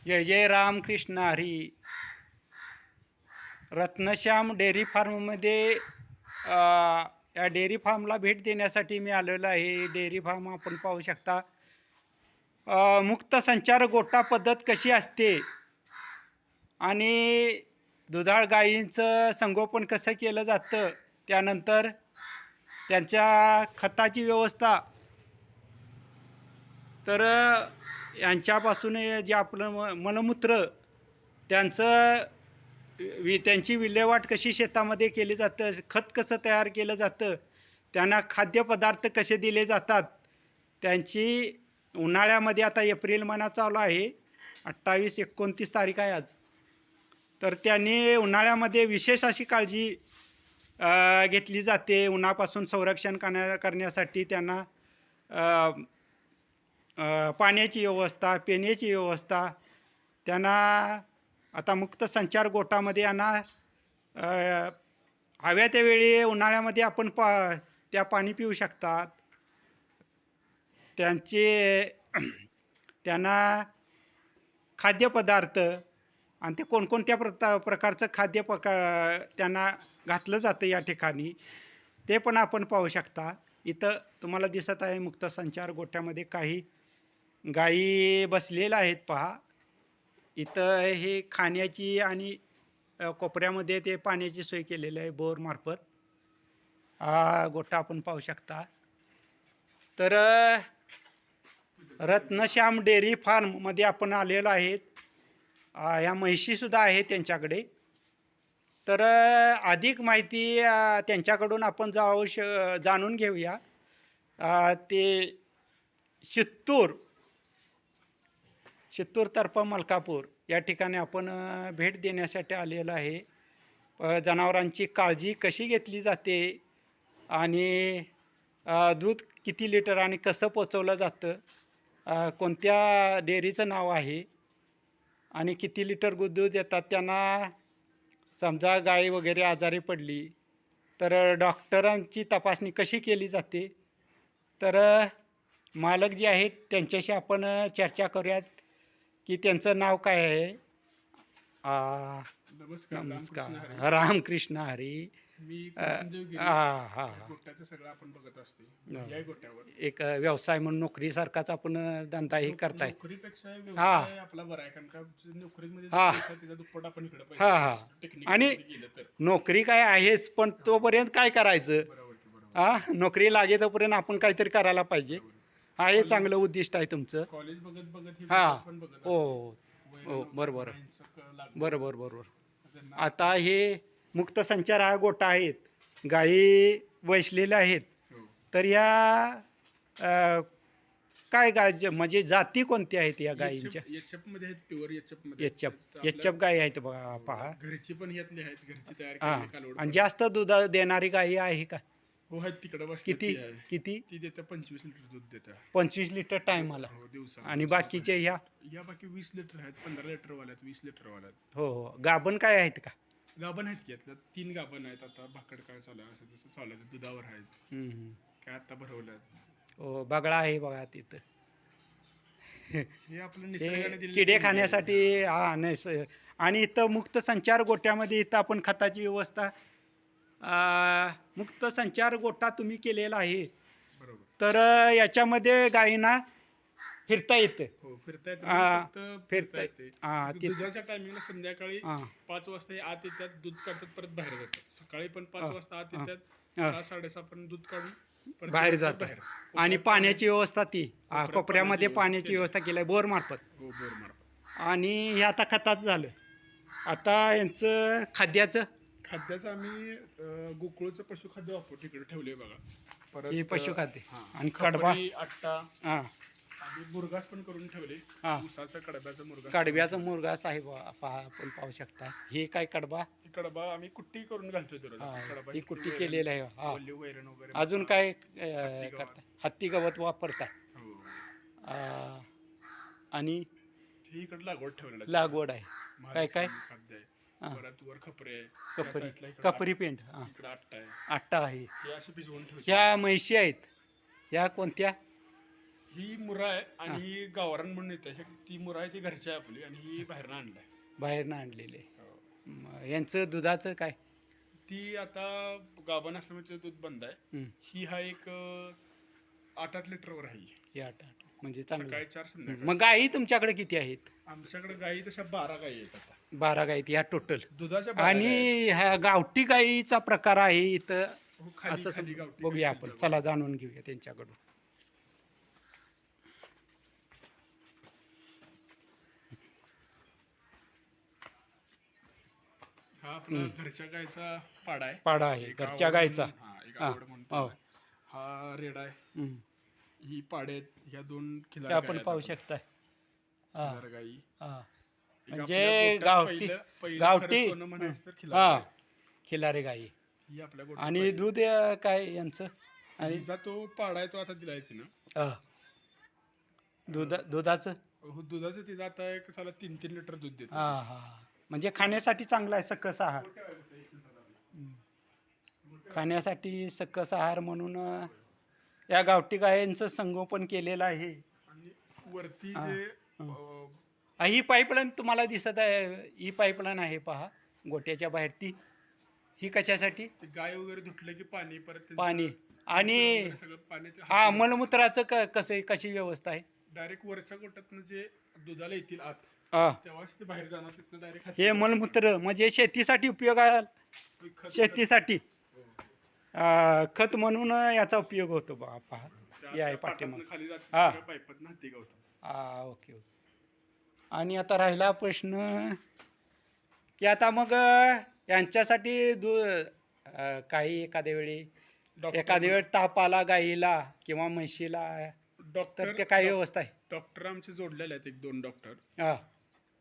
जय जय Ramakrishna Hari. रत्नश्याम dairy फार्ममध्ये या dairy फार्मला भेट देण्यासाठी मी आलेलो आहे. डेअरी फार्म आपण पाहू शकता. मुक्त संचार गोठा पद्धत कशी असते आणि दुधाळ गायींचं संगोपन कसं केलं जातं, त्यानंतर त्यांच्या खताची व्यवस्था, तर यांच्यापासून जे आपलं मलमूत्र त्यांचं त्यांची विल्हेवाट कशी शेतामध्ये केली जातं, खत कसं तयार केलं जातं, त्यांना खाद्यपदार्थ कसे दिले जातात, त्यांची उन्हाळ्यामध्ये आता एप्रिल महिना चालू आहे, 28-29 तारीख आहे आज. तर त्यांनी उन्हाळ्यामध्ये विशेष अशी काळजी घेतली जाते. उन्हापासून संरक्षण करण्यासाठी त्यांना पाण्याची व्यवस्था, पिण्याची व्यवस्था, त्यांना आता मुक्त संचार गोठामध्ये यांना हव्या त्यावेळी उन्हाळ्यामध्ये आपण त्या पाणी पिऊ शकतात. त्यांना खाद्यपदार्थ आणि ते कोणकोणत्या प्रकारचं त्यांना घातलं जातं या ठिकाणी, ते पण आपण पाहू शकता. इथं तुम्हाला दिसत आहे मुक्त संचार गोठ्यामध्ये काही गायी बसलेल्या आहेत पहा. इथं हे खाण्याची आणि कोपऱ्यामध्ये ते पाण्याची सोय केलेली आहे बोरमार्फत. हा गोठा आपण पाहू शकता. तर रत्नश्याम डेअरी फार्ममध्ये आपण आलेलो आहेत. ह्या म्हशीसुद्धा आहेत त्यांच्याकडे. तर अधिक माहिती त्यांच्याकडून आपण जाणून घेऊया. ते शित्तूर तर्फे मलकापूर या ठिकाणी आपण भेट देण्यासाठी आलेलो आहे. जनावरांची काळजी कशी घेतली जाते आणि दूध किती लिटर आणि कसं पोचवलं जातं, कोणत्या डेअरीचं नाव आहे आणि किती लिटर दूध देतात, त्यांना समजा गाय वगैरे आजारी पडली तर डॉक्टरांची तपासणी कशी केली जाते, तर मालक जे आहेत त्यांच्याशी आपण चर्चा करूयात की त्यांचं नाव काय आहे. नमस्कार, रामकृष्ण हरी. सगळं आपण बघत असतो या गोट्यावर एक व्यवसाय म्हणून नोकरीसारखाच आपण धंदा हे करताय. नोकरीपेक्षा व्यवसाय आपला बरा आहे, कारण का नोकरीमध्ये त्याच्या दुप्पट आपण इकडे पैसे आणि नोकरी काय आहेच, पण तोपर्यंत काय करायचं, नोकरी लागे तोपर्यंत आपण काहीतरी करायला पाहिजे. हा, हे चांगलं उद्दिष्ट आहे तुमचं. कॉलेज बघत बघत हो हो, बरोबर बरोबर. आता हे मुक्त संचार हा गोठा आहेत, गायी वैसलेल्या आहेत. तर या काय गाय म्हणजे जाती कोणत्या आहेत या गायींच्या? एचएफ मध्ये आहेत, प्युअर एचएफ मध्ये. एचएफ गायी आहेत बघा, पहा. घरची पण घेतली आहेत, घरची तयार केलेली. आणि जास्त दूध देणारी गायी आहे का? हो, आहेत तिकडे. किती ती देते 25 लिटर दूध देते. 25 लिटर टायमाला. दिवसा. आणि बाकीचे या बाकी 20 लिटर आहेत, 15 लिटर वाल्यात, 20 लिटर वाल्यात. हो. गाभण काय आहेत का? गाभण आहेत की, यातल्या 3 गाभण आहेत. आता भाकड काय चालू आहे, असं तसं चालू आहे, दुधावर आहेत. काय आता भरवल्यात. हो, बगळा आहे बघा तिथं. हे आपलं निसर्गाने दिलेलं किडे खाण्यासाठी. नाही. आणि इथं मुक्त संचार गोट्यामध्ये इथं आपण खताची व्यवस्था, मुक्त संचार गोठा तुम्ही केलेला आहे, तर याच्यामध्ये गायींना फिरता येतं. हो, फिरता येते. दुधाच्या टायमिंगला संध्याकाळी 5 वाजता आत येतात, दूध काढतात, परत बाहेर जातात. सकाळी पण 5 वाजता आत येतात, 6-6:30 पण दूध काढून बाहेर जातात. आणि पाण्याची व्यवस्था ती कोपऱ्यामध्ये पाण्याची व्यवस्था केली आहे बोर मार्फत. हो, बोर मार्फत. आणि हे आता खतात झालं. आता यांचं खाद्याचं आम्ही गोकुळचं पशुखाद्य वापरू तिकडे ठेवले बघा. परत पशुखाद्य आणि कडबा, आट्टा आणि मुरघास पण करून ठेवले. ऊसाचा कडब्याचा मुरघास आहे पहा, आपण पाहू शकता. हे काय कडबा आम्ही कुट्टी करून घालतोय. ही कुट्टी केलेली आहे. वैरण वगैरे. अजून काय करता? हत्ती गवत वापरता. आणि इकडे लागवड आहे. काय काय खाद्य आहे. परत वर खपरे, कपरी पेंट, इकडे आट्टा आहे. हे असे भिजवून ठेवले. ह्या म्हशी आहेत, ह्या कोणत्या? ही मुरा आहे आणि ही गावरान म्हणून येते. ती मुरा आहे ती घरची आहे आपली आणि ही बाहेरनं आणलाय. बाहेरनं आणलेले यांचं दुधाचं काय? ती आता गाभण असल्यामुळे दूध बंद आहे. हं. ही हा एक 8-8 लिटरवर आहे ही. हे 8 म्हणजे चांगलं सकाळी आहे. 4 मग संध्याकाळी. गायी तुमच्याकडे किती आहेत? आमच्याकडे गायी तशा 12 गायी आहेत आता. 12 गायी ह्या टोटल. दुधाच्या 12 गायी आहेत. आणि ह्या गावठी गाईचा प्रकार आहे इथं हो, खाली असं खाली गावठी बघूया गाई आपण. आहेत. चला जाणून घेऊया त्यांच्याकडून. हा आपला घरच्या गायचा पाडा आहे. पाडा आहे एक घरच्या आवड गायचा. म्हणून- हा, एक हा, आवड म्हणून हो. हा रेडा आहे. हं. ही पाडे आहेत. ह्या 2 ते खिलार आपण गायी आहेत पाहू आपल्या. शकताय. हा, खिलार गायी. हा. एक म्हणजे आपल्या गोट्यात गावठी- पहिलं गावठी- खरं सोनं म्हणायचं तर खिलार हा गाय. खिलारी गाई. ही आपल्या गोट्यात आणि पहिलं. दूध काय यांचं? आणि हिचा तो पाडा आहे तो आता दिलाय तिनं. हा. दुधाचं? हो, दुधाचं तिचं आता एक साला 3-3 लिटर दूध देते. हा हा. म्हणजे खाण्यासाठी चांगला आहे सकस आहार. खाण्यासाठी सकस आहार म्हणून या गावठी गायांचं संगोपन केलेलं आहे. आणि वरती हा, जे ही पाईपलाईन तुम्हाला दिसत आहे, ही पाईपलाईन आहे पहा गोट्याच्या बाहेर ती. ही कशासाठी? ते गाय वगैरे धुतलं की पाणी परत त्यांचं पाणी मूत्र आणि वगैरे सगळं पाणी ते हा मलमूत्राचं कशी व्यवस्था आहे? डायरेक्ट वरच्या गोट्यातनं जे दुधाला येतील आत हा. तेव्हाच ते बाहेर जाणार तिथनं डायरेक्ट हे मलमूत्र म्हणजे शेतीसाठी उपयोगाला, शेतीसाठी खत म्हणून याचा उपयोग होतो बा पहा. हे आहे पाठीमागे. खाली हा. जाते पाईपात हाती गावतात. Okay okay. आणि आता राहिला प्रश्न की आता मग यांच्यासाठी काही एखाद्या वेळी ताप आला गाईला किंवा म्हशीला तर ते काय व्यवस्था आहे? डॉक्टर आमचे जोडलेले आहेत 1-2 डॉक्टर. हा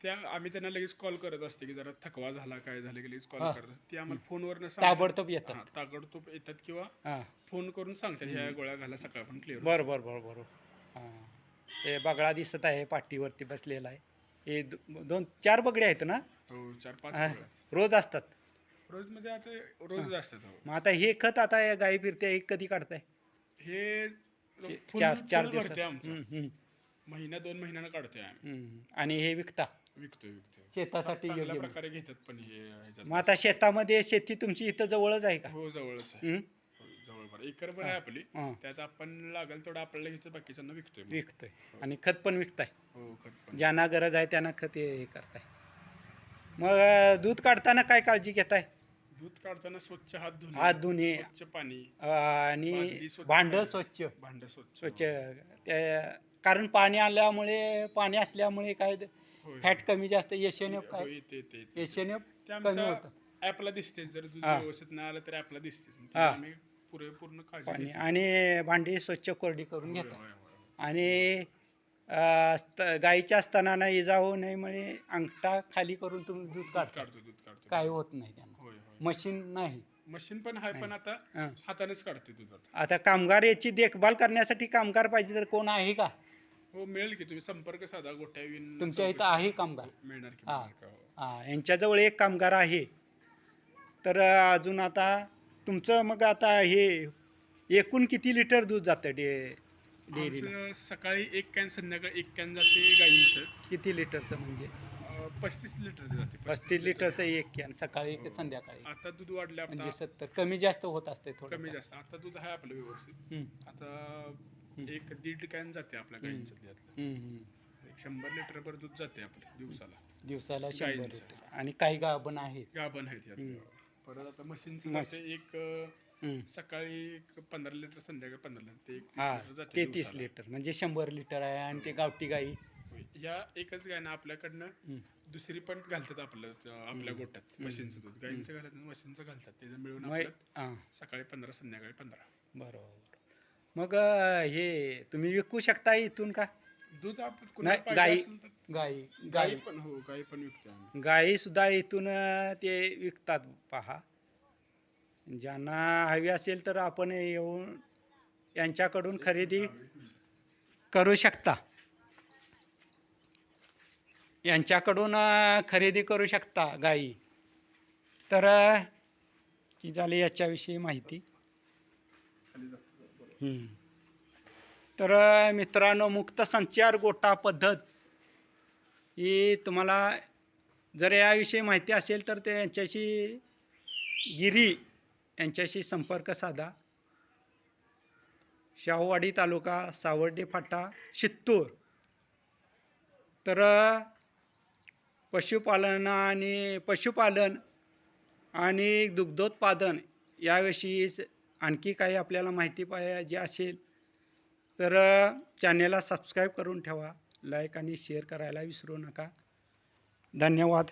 त्या आम्ही त्यांना लगेच कॉल करत असते की जरा थकवा झाला काय झालं की लगेच कॉल हा. करत असते. ते आम्हाला फोनवर ताबडतोब येतात. ताबडतोब येतात किंवा हा. फोन करून सांगतात ह्या गोळ्या घाला सकाळ पण क्लिअर. बरोबर. हां. हे बगळा दिसत आहे पाठीवरती बसलेला आहे. हे 2-4 बगडे आहेत ना? हो, 4-5 हा. गोळ्या. रोज असतात. रोज म्हणजे आता रोज असतात. हो. मग आता हे खत आता या गाई फिरते हे कधी काढताय? हे चार फुल दिवसात. भरते आमचं. हम्म, हम्म, महिना 2 महिन्यानं काढतोय आम्ही. हम्म. आणि हे विकता विकतोय. शेतासाठी चांगल्या योग्य. प्रकारे घेतात पण हे ह्याच्यात. मग आता शेतामध्ये शेती तुमची इथं जवळच आहे का? हो, जवळच आहे. हम्म? हो, जवळपास एकरभर आहे आपली. हां. त्यात आपण लागेल तेवढं आपल्याला घेतो, बाकीच्यांना विकतोय मग. विकतोय. आणि खत पण विकताय. हो, खत पण. ज्यांना गरज आहे त्यांना खत हे करताय. मग दूध काढताना काय काळजी घेताय? दूध काढताना स्वच्छ हात हात धुणे. स्वच्छ पाणी, आणि बादली स्वच्छ भांड पाहिजे. स्वच्छ भांड स्वच्छ. स्वच्छ ते कारण पाणी पाणी असल्यामुळे काय होय. फॅट कमी जास्त एशेनेप होय, काय येते. एशेनेप ते कमी आमच्या होतं. ॲपला दिसते. जर दूध हा. व्यवस्थित नाही आलं तर ॲपला दिसते. हा. आम्ही पूर्ण काळजी पाणी घेतो. आणि भांडी स्वच्छ कोरडी करून होय, घेतात. होय. आणि गाईच्या स्तनांना इजा होऊ नये म्हणून अंगठा खाली करून तुम्ही दूध काढता. दूध काढतो. काय होत नाही त्यांना. होय. मशीन नाही. मशीन पण आहे पण आता हां. हातानेच काढते दुधात. आता कामगार याची देखभाल करण्यासाठी कामगार पाहिजे तर कोण आहे का? हो, मिळेल की. तुम्ही संपर्क साधा गोट्यावीन. तुमच्या इथं आहे कामगार? मिळणार की. हा. मिळणार का? हो. यांच्याजवळ एक कामगार आहे. तर अजून आता तुमचं मग आता हे एकूण किती लिटर दूध जातं डेअरीला? आमचं सकाळी 1 कॅन, संध्याकाळी 1 कॅन जाते गाईंचं. किती लिटरचं म्हणजे? 35 लिटर जाते. 35 लिटरचं एक कॅन सकाळी की संध्याकाळी? आता दूध वाढले. म्हणजे आता 70 कमी जास्त होत असते थोडं. कमी जास्त. आता दूध आहे आपलं व्यवस्थित. आता 1-1.5 कॅन जाते आपल्या गाईंचं त्यातलं. 100 लिटर भर दूध जाते आपलं दिवसाला 100 गाईंचं. लिटर. आणि काही गाभण आहेत. गाभण आहेत यात. परत आता मशीनचं जाते सकाळी 15 लिटर, संध्याकाळी 15 लिटर. ते 30 हा लिटर जाते 33 दिवसाला. लिटर म्हणजे 100 लिटर आहे. आणि ते गावठी गाई या एकच गाय ना आपल्याकडनं दुसरी पण घालतात आपल्या गोट्यात. मशीनचं दूध गाईंचं घालतात, मशीनचं घालतात. त्याचं मिळून आपल्यात सकाळी 15, संध्याकाळी 15. बरोबर. मग हे तुम्ही विकू शकता इथून का? दूध आपण नाही, कुणाला पाहिजे गाई असेल तर गाई गाई पण. हो, गाई पण विकतो आम्ही. गाई सुद्धा इथून ते विकतात पहा. ज्यांना हवी असेल तर आपण येऊन यांच्याकडून खरेदी करू शकता. यांच्याकडून खरेदी करू शकता गाई. तर ही झाली याच्याविषयी माहिती. तर मित्रांनो, मुक्त संचार गोठा पद्धत ही तुम्हाला जर याविषयी माहिती असेल तर ते यांच्याशी गिरी यांच्याशी संपर्क साधा. शाहूवाडी तालुका, सावर्डे फाटा, शित्तूर. तर पशुपालन आणि दुग्धोत्पादन याविषयी आणखी काही आपल्याला माहिती पाहिजे असेल तर चॅनेलला सबस्क्राईब करून ठेवा. लाईक आणि शेअर करायला विसरू नका. धन्यवाद.